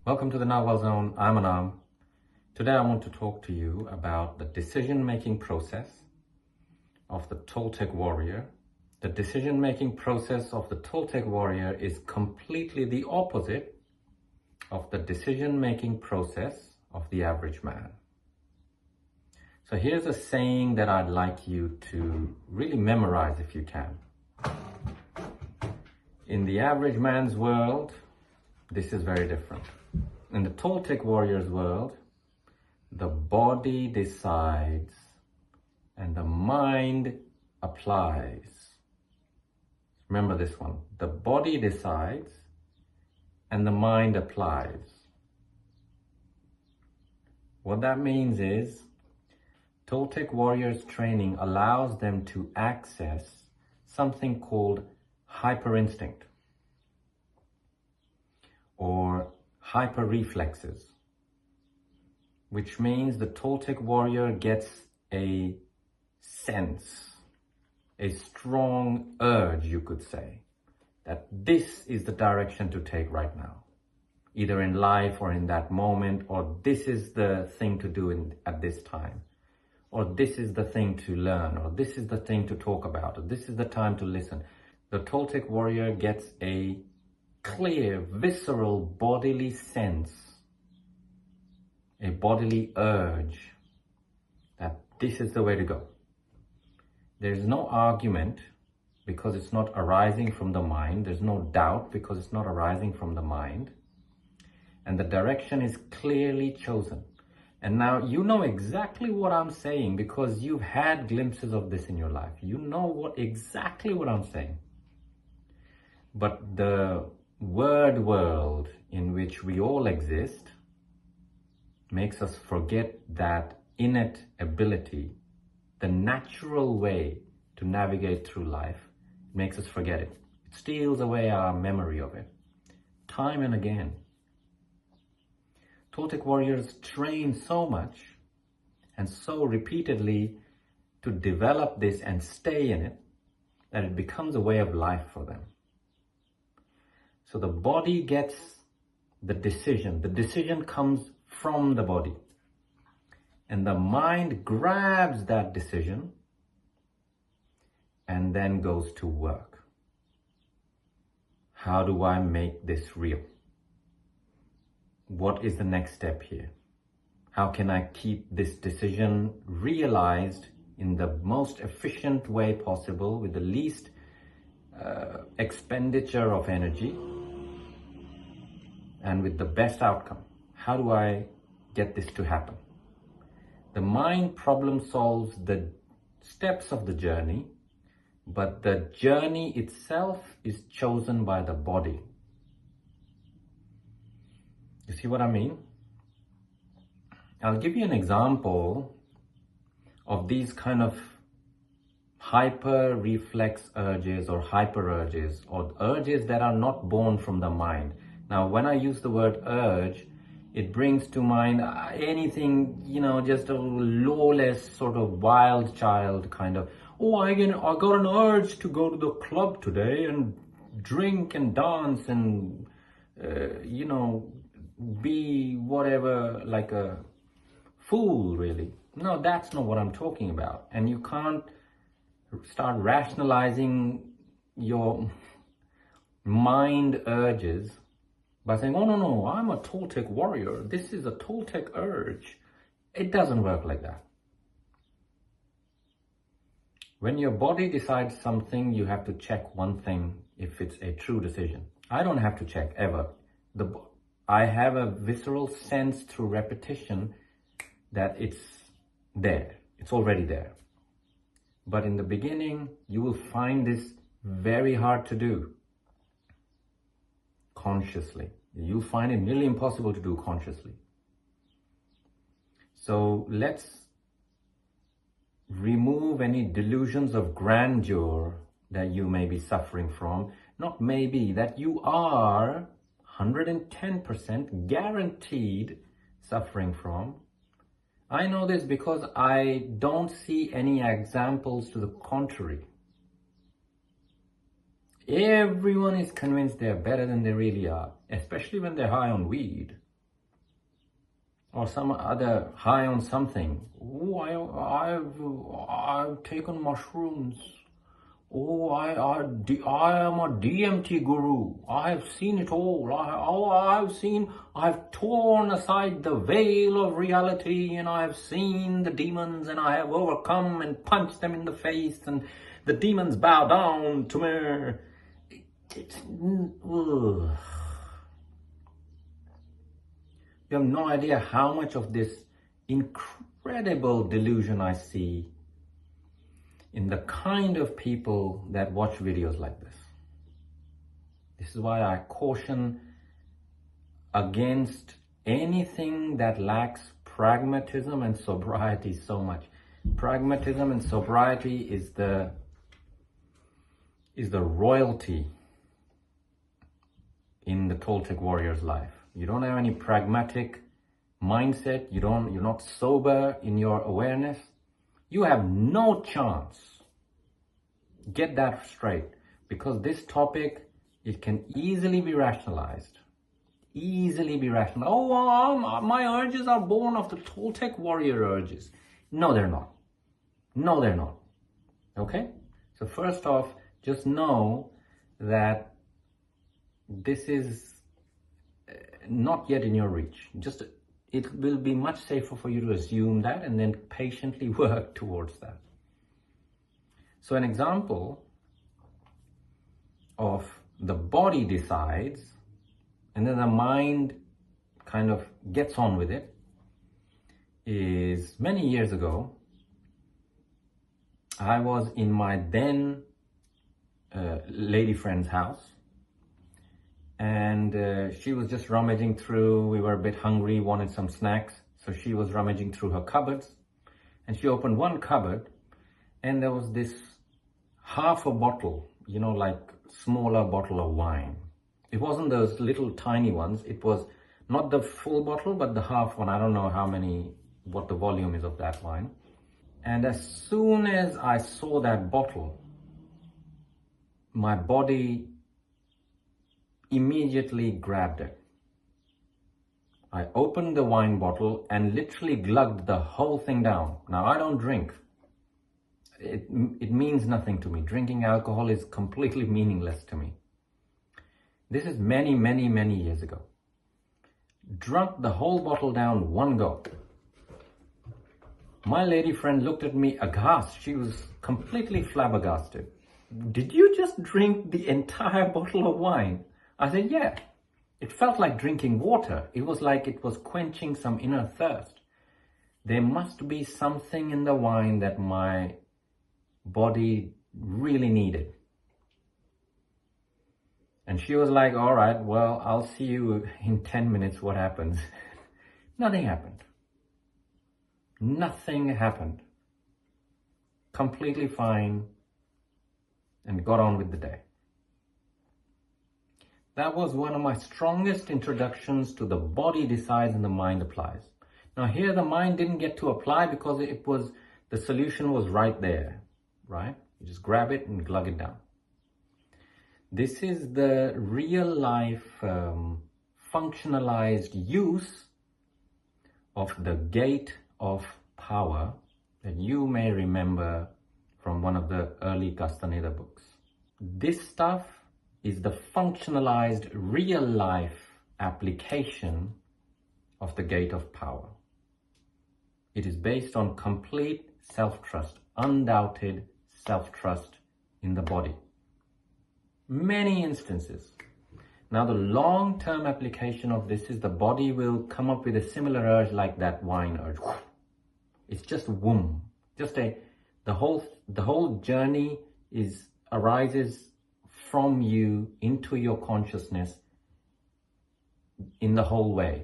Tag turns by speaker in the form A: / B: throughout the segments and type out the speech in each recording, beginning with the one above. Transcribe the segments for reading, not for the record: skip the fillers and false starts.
A: Welcome to the Nagual Zone. I'm Anaam. Today I want to talk to you about the decision-making process of the Toltec warrior. The decision-making process of the Toltec warrior is completely the opposite of the decision-making process of the average man. So here's a saying that I'd like you to really memorize if you can. In the average man's world, this is very different. In the Toltec warrior's world, the body decides and the mind applies. Remember this one. The body decides and the mind applies. What that means is Toltec warriors training allows them to access something called hyper instinct or hyper reflexes, which means the Toltec warrior gets a sense, a strong urge, you could say, that this is the direction to take right now, either in life or in that moment, or this is the thing to do at this time, or this is the thing to learn, or this is the thing to talk about, or this is the time to listen. The Toltec warrior gets a clear, visceral, bodily sense, a bodily urge that this is the way to go. There's no argument because it's not arising from the mind. There's no doubt because it's not arising from the mind. And the direction is clearly chosen. And now you know exactly what I'm saying because you've had glimpses of this in your life. You know exactly what I'm saying. But the word world in which we all exist makes us forget that innate ability, the natural way to navigate through life. It makes us forget it. It steals away our memory of it, time and again. Toltec warriors train so much and so repeatedly to develop this and stay in it that it becomes a way of life for them. So the body gets the decision. The decision comes from the body. And the mind grabs that decision and then goes to work. How do I make this real? What is the next step here? How can I keep this decision realized in the most efficient way possible with the least expenditure of energy and with the best outcome? How do I get this to happen? The mind problem solves the steps of the journey, but the journey itself is chosen by the body. You see what I mean? I'll give you an example of these kind of hyper reflex urges or hyper urges or urges that are not born from the mind. Now, when I use the word urge, it brings to mind anything, just a lawless sort of wild child kind of, I got an urge to go to the club today and drink and dance and, be whatever, like a fool, really. No, that's not what I'm talking about. And you can't start rationalizing your mind urges by saying, no, I'm a Toltec warrior. This is a Toltec urge. It doesn't work like that. When your body decides something, you have to check one thing if it's a true decision. I don't have to check ever. I have a visceral sense through repetition that it's there. It's already there. But in the beginning, you will find this very hard to do consciously. You'll find it nearly impossible to do consciously. So let's remove any delusions of grandeur that you may be suffering from. Not maybe, that you are 110% guaranteed suffering from. I know this because I don't see any examples to the contrary. Everyone is convinced they're better than they really are, especially when they're high on weed. or some other high on something. Oh, I've taken mushrooms. Oh, I am a DMT guru. I have seen it all. I've torn aside the veil of reality, and I have seen the demons, and I have overcome and punched them in the face, and the demons bow down to me. Ugh. You have no idea how much of this incredible delusion I see in the kind of people that watch videos like this. This is why I caution against anything that lacks pragmatism and sobriety so much. Pragmatism and sobriety is the royalty in the Toltec warrior's life. You don't have any pragmatic mindset, you're not sober in your awareness, you have no chance. Get that straight, because this topic, it can easily be rationalized. Oh, my urges are born of the Toltec warrior urges. No, they're not. Okay? So first off, just know that this is not yet in your reach. It will be much safer for you to assume that and then patiently work towards that. So an example of the body decides and then the mind kind of gets on with it is many years ago, I was in my then lady friend's house, and she was just rummaging through. We were a bit hungry, wanted some snacks, so she was rummaging through her cupboards, and she opened one cupboard, and there was this half a bottle, like smaller bottle of wine. It wasn't those little tiny ones. It was not the full bottle, but the half one. I don't know what the volume is of that wine. And as soon as I saw that bottle, my body immediately grabbed it. I opened the wine bottle and literally glugged the whole thing down. Now, I don't drink. It means nothing to me. Drinking alcohol is completely meaningless to me. This is many, many, many years ago. Drunk the whole bottle down one go. My lady friend looked at me aghast. She was completely flabbergasted. Did you just drink the entire bottle of wine? I said, yeah. It felt like drinking water. It was like it was quenching some inner thirst. There must be something in the wine that my body really needed. And she was like, all right, well, I'll see you in 10 minutes. What happens? Nothing happened. Nothing happened. Completely fine, and got on with the day. That was one of my strongest introductions to the body decides and the mind applies. Now here the mind didn't get to apply because the solution was right there, right? You just grab it and glug it down. This is the real life functionalized use of the gate of power that you may remember from one of the early Castaneda books. This stuff is the functionalized real life application of the gate of power. It is based on complete self-trust, undoubted self-trust in the body. Many instances. Now the long-term application of this is the body will come up with a similar urge like that wine urge. It's just womb. The whole journey arises from you into your consciousness in the whole way.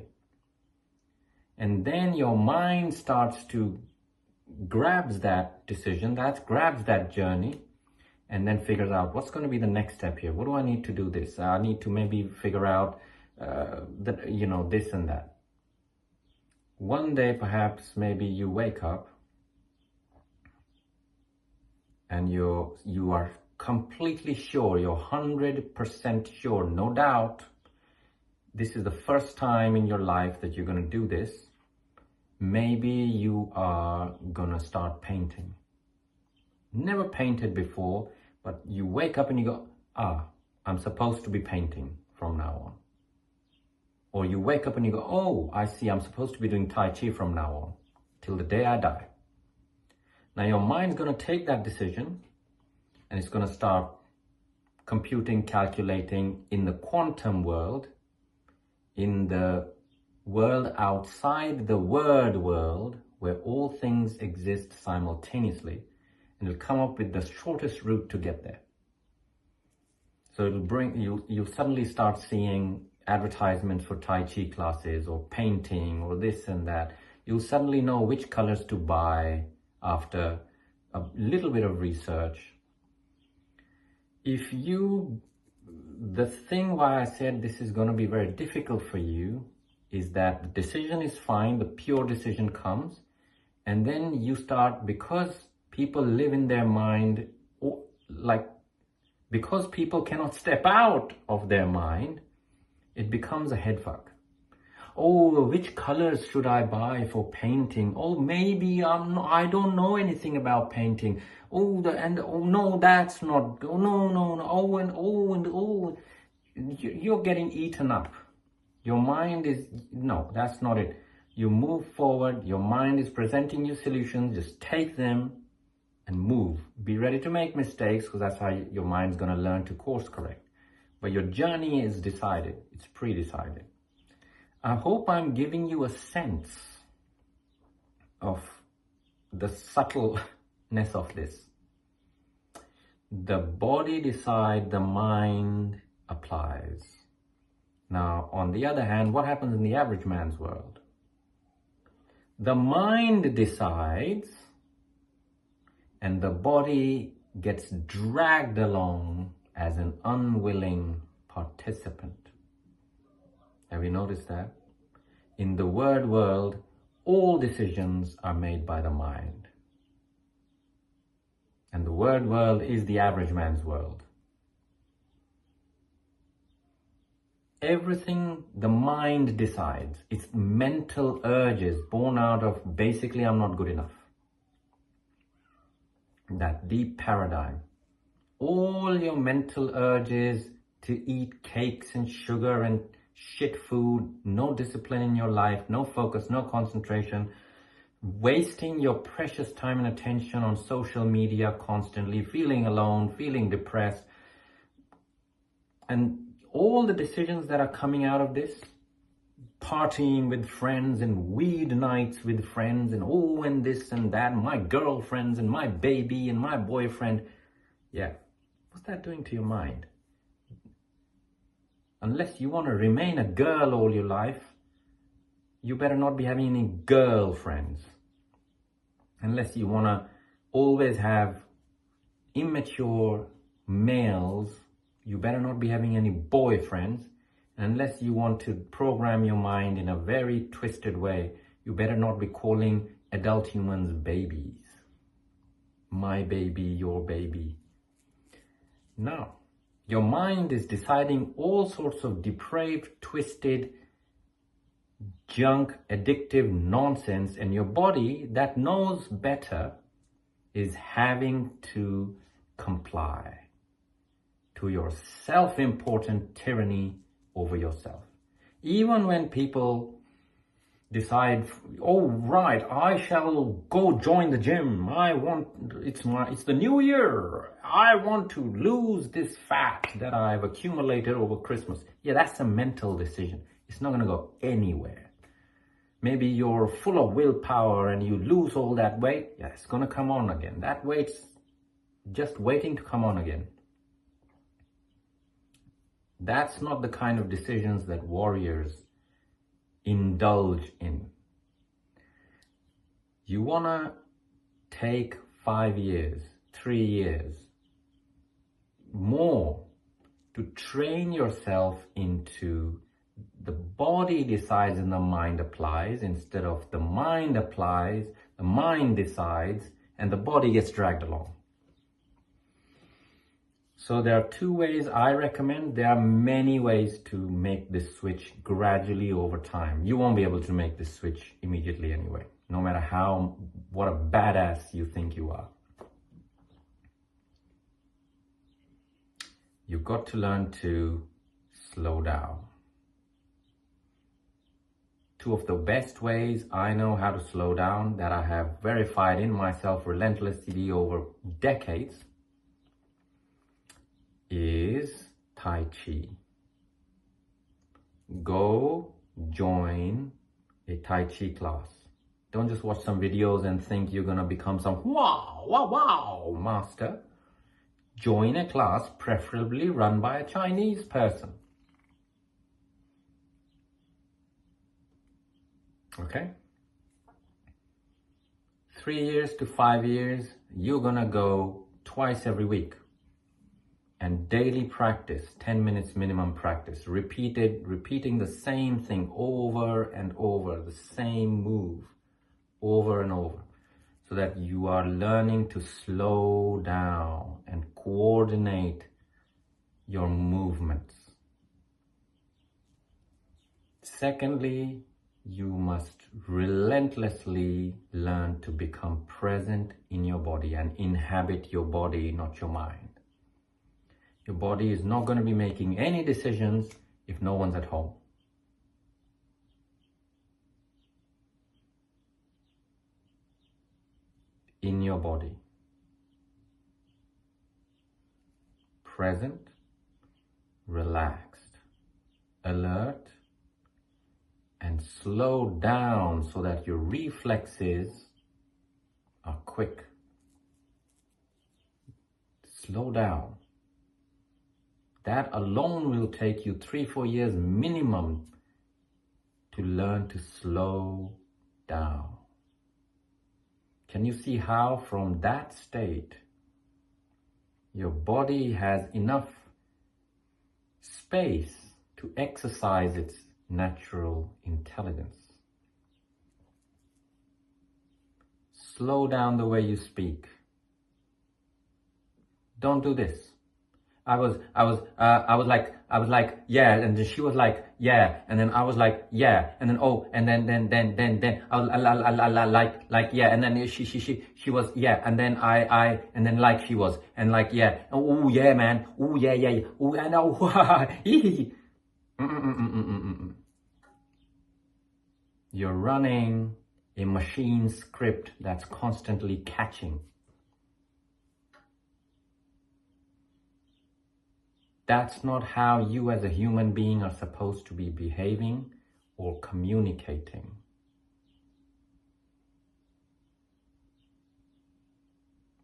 A: And then your mind starts to grabs that decision, grabs that journey, and then figures out what's going to be the next step here. What do I need to do this? I need to maybe figure out this and that. One day, perhaps, maybe you wake up and you are completely sure, you're 100% sure, no doubt, this is the first time in your life that you're going to do this. Maybe you are gonna start painting. Never painted before, but you wake up and you go, I'm supposed to be painting from now on. Or you wake up and you go, oh, I see, I'm supposed to be doing Tai Chi from now on, till the day I die. Now your mind's gonna take that decision and it's gonna start computing, calculating in the quantum world, in the world outside the word world, where all things exist simultaneously, and it'll come up with the shortest route to get there. So it'll bring you'll suddenly start seeing advertisements for Tai Chi classes or painting or this and that. You'll suddenly know which colors to buy after a little bit of research. The thing why I said this is going to be very difficult for you is that the decision is fine, the pure decision comes, and then you start, because people live in their mind, because people cannot step out of their mind, it becomes a head fuck. Oh, which colors should I buy for painting? Oh, maybe I don't know anything about painting. Oh, no, that's not. Oh, no. You're getting eaten up. Your mind is, no, that's not it. You move forward. Your mind is presenting you solutions. Just take them and move. Be ready to make mistakes, because that's how your mind's going to learn to course correct. But your journey is decided. It's pre-decided. I hope I'm giving you a sense of the subtleness of this. The body decides, the mind applies. Now, on the other hand, what happens in the average man's world? The mind decides, and the body gets dragged along as an unwilling participant. Have you noticed that? In the word world, all decisions are made by the mind. And the word world is the average man's world. Everything the mind decides. It's mental urges born out of basically I'm not good enough. That deep paradigm. All your mental urges to eat cakes and sugar and shit food, no discipline in your life, no focus, no concentration, wasting your precious time and attention on social media constantly, feeling alone, feeling depressed. And all the decisions that are coming out of this, partying with friends and weed nights with friends and this and that, my girlfriends and my baby and my boyfriend. Yeah, what's that doing to your mind? Unless you want to remain a girl all your life, you better not be having any girlfriends. Unless you want to always have immature males, you better not be having any boyfriends. Unless you want to program your mind in a very twisted way, you better not be calling adult humans babies. My baby, your baby. No. Your mind is deciding all sorts of depraved, twisted, junk, addictive nonsense, and your body that knows better is having to comply to your self-important tyranny over yourself. Even when people decide, oh right, I shall go join the gym. It's the new year. I want to lose this fat that I've accumulated over Christmas. Yeah, that's a mental decision. It's not going to go anywhere. Maybe you're full of willpower and you lose all that weight. Yeah, it's going to come on again. That weight's just waiting to come on again. That's not the kind of decisions that warriors indulge in. You want to take 5 years, 3 years, more to train yourself into the body decides and the mind applies, instead of the mind applies, the mind decides, and the body gets dragged along. So there are two ways I recommend. There are many ways to make this switch gradually over time. You won't be able to make this switch immediately anyway, no matter what a badass you think you are. You've got to learn to slow down. Two of the best ways I know how to slow down, that I have verified in myself relentlessly over decades, is Tai Chi. Go join a Tai Chi class. Don't just watch some videos and think you're gonna become some wow master. Join a class, preferably run by a Chinese person. Okay? 3 years to 5 years, you're gonna go twice every week. And daily practice, 10 minutes minimum practice, repeating the same thing over and over, the same move over and over, so that you are learning to slow down and coordinate your movements. Secondly, you must relentlessly learn to become present in your body and inhabit your body, not your mind. Your body is not going to be making any decisions if no one's at home. In your body. Present, relaxed, alert, and slow down so that your reflexes are quick. Slow down. That alone will take you 3-4 years minimum to learn to slow down. Can you see how from that state, your body has enough space to exercise its natural intelligence? Slow down the way you speak. Don't do this. I was like, yeah, and then she was like, yeah, and then I was like, yeah, and then oh, and then I was like, yeah, and then she was, yeah, and then I, and then like she was, and like, yeah, oh yeah, man, oh yeah, oh I know, You're running a machine script that's constantly catching. That's not how you as a human being are supposed to be behaving or communicating.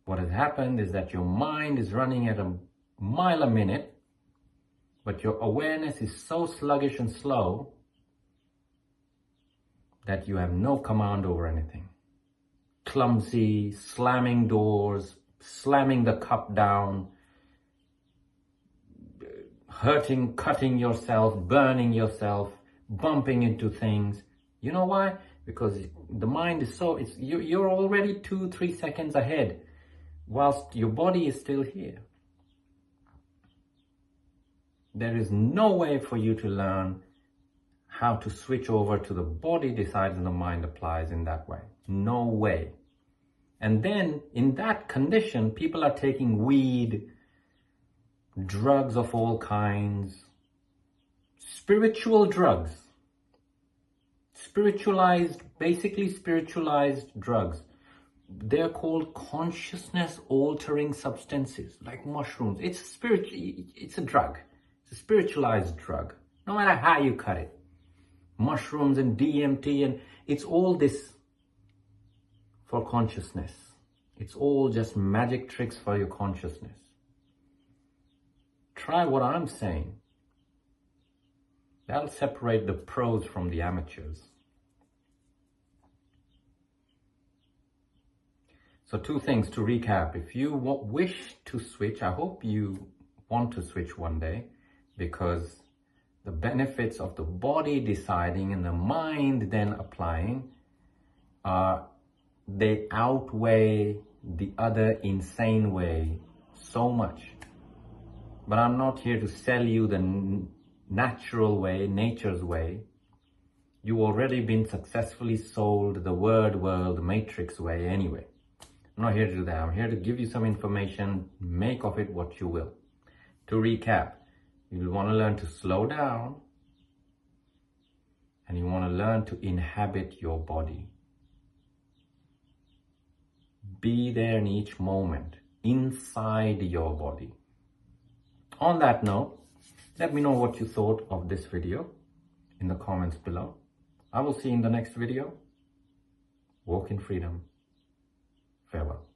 A: What has happened is that your mind is running at a mile a minute, but your awareness is so sluggish and slow that you have no command over anything. Clumsy, slamming doors, slamming the cup down, hurting, cutting yourself, burning yourself, bumping into things. You know why? Because the mind is so, you're already 2-3 seconds ahead whilst your body is still here. There is no way for you to learn how to switch over to the body decides and the mind applies in that way. No way. And then in that condition, people are taking weed, drugs of all kinds, spiritual drugs, basically spiritualized drugs. They're called consciousness altering substances, like mushrooms. It's a drug. It's a spiritualized drug, no matter how you cut it. Mushrooms and DMT, and it's all this for consciousness. It's all just magic tricks for your consciousness. Try what I'm saying. That'll separate the pros from the amateurs. So 2 things to recap. If you wish to switch, I hope you want to switch one day, because the benefits of the body deciding and the mind then applying, they outweigh the other insane way so much. But I'm not here to sell you the natural way, nature's way. You've already been successfully sold the word world matrix way anyway. I'm not here to do that. I'm here to give you some information, make of it what you will. To recap, you'll want to learn to slow down and you want to learn to inhabit your body. Be there in each moment, inside your body. On that note, let me know what you thought of this video in the comments below. I will see you in the next video. Walk in freedom. Farewell.